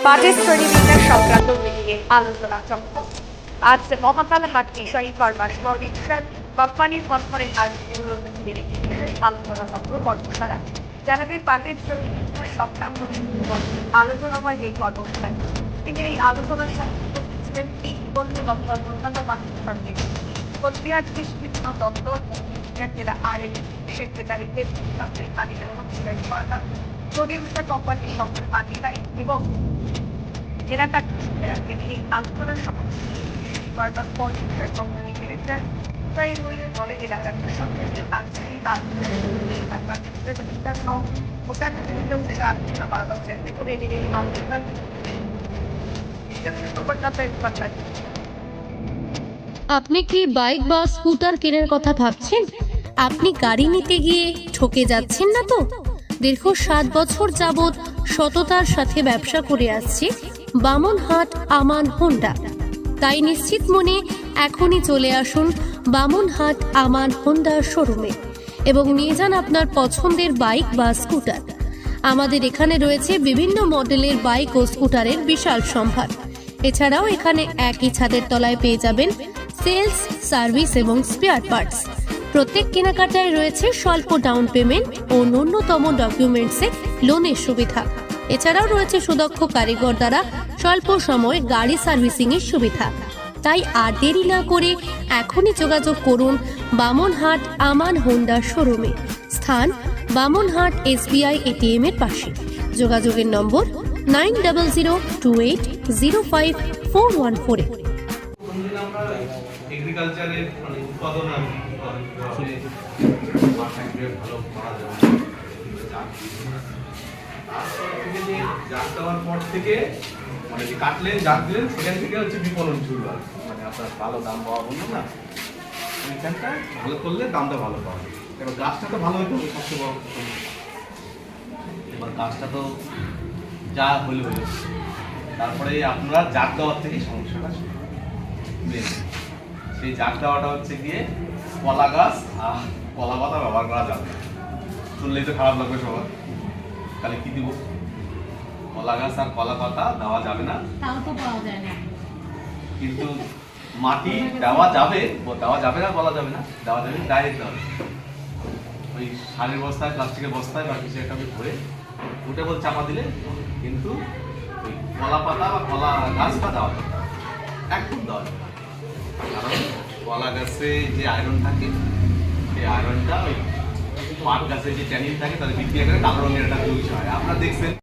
Budget শ্রেণীবিন্যাস সংক্রান্ত নিয়ে আলোচনা চক্র। আজ মহাকালে হাট বিষয় ফার্মাস ফরনিচার কোম্পানির আলোচনা চক্র কর্মশালা জানাবেন বাজেট শ্রেণীবিন্যাস সংক্রান্ত আলোচনাময় এই কর্মশালায় তিনি এই আলোচনার সাথে অন্যান্য মানুষের সঙ্গে কোচবিহার কৃষি দপ্তর জেলা আইন সেক্রেটারিকে কোম্পানির সঙ্গে আধিকারিক এবং এলাকার এই আলোচনার কোম্পানি ডিরেক্টর বলে এলাকার সঙ্গে আপনি কি বাইক বা স্কুটার কেনার কথা ভাবছেন? আপনি গাড়ি নিতে গিয়ে ঠকে যাচ্ছেন না তো? দীর্ঘ 7 বছর যাবৎ সততার সাথে ব্যবসা করে আসছে বামনহাট আমান হোন্ডা। তাই নিশ্চিত মনে এখনই চলে আসুন বামনহাট আমান হোন্ডা শোরুমে এবং নিয়ে যান আপনার পছন্দের বাইক বা স্কুটার। আমাদের এখানে রয়েছে বিভিন্ন মডেলের বাইক ও স্কুটারের বিশাল সম্ভার। এছাড়াও এখানে একই ছাদের তলায় পেয়ে যাবেন সেলস, সার্ভিস এবং স্পেয়ার পার্টস। প্রত্যেক কেনাকাটায় রয়েছে স্বল্প ডাউন পেমেন্ট ও ন্যূনতম ডকুমেন্টসে লোনের সুবিধা। এছাড়াও রয়েছে সুদক্ষ কারিগর দ্বারা স্বল্প সময়ে গাড়ি সার্ভিসিং এর সুবিধা। তাই আর দেরি না করে এখনই যোগাযোগ করুন বামনহাট আমান হোন্ডা শোরুমে। স্থান বামনহাট SBI ATM এর পাশে। যোগাযোগের নম্বর 9002805414। এগ্রিকালচারের মানে উৎপাদন ভালো করা যাবে। জাগ দেওয়ার পর থেকে মানে যে কাটলেন জাগ দিলেন সেখান থেকে হচ্ছে বিপণন শুরু হয়। মানে আপনার ভালো দাম পাওয়া বললো না, ওইখানটা ভালো করলে দামটা ভালো পাওয়া যায়। এবার গাছটা তো ভালো হইতে হবে সবচেয়ে বড় কথা। এবার গাছটা তো যা হলে হলো, তারপরে আপনারা জাগ দেওয়ার থেকেই সমস্যাটা শুরু মেন। সেই জাগ দেওয়াটা হচ্ছে গিয়ে কলা গাছ আর কলা পাতা ব্যবহার করা যাবে। শুনলেই তো খারাপ লাগবে সবার, তাহলে কি দিব? কলা গাছ আর কলা পাতা দেওয়া যাবে না, তাও তো পাওয়া যায় না। কিন্তু মাটি দেওয়া যাবে, দেওয়া যাবে না বলা যাবে না, দেওয়া যাবে ডাইরেক্ট দেওয়া যাবে। ওই সারের বস্তায়, প্লাস্টিকের বস্তায় বা কিছু একটা ভরে ওটা বল চাপা দিলে, কিন্তু ওই কলা পাতা বা কলা গাছটা দেওয়া যাবে না, একদম দেওয়া যাবে না। কারণ কলা গাছে যে আয়রন থাকে সেই আয়রনটা ওই পাট গাছে যে ট্যানিন থাকে তাদের বিক্রিয়া করে কালো রঙের একটা জুস হয়। আপনারা দেখছেন।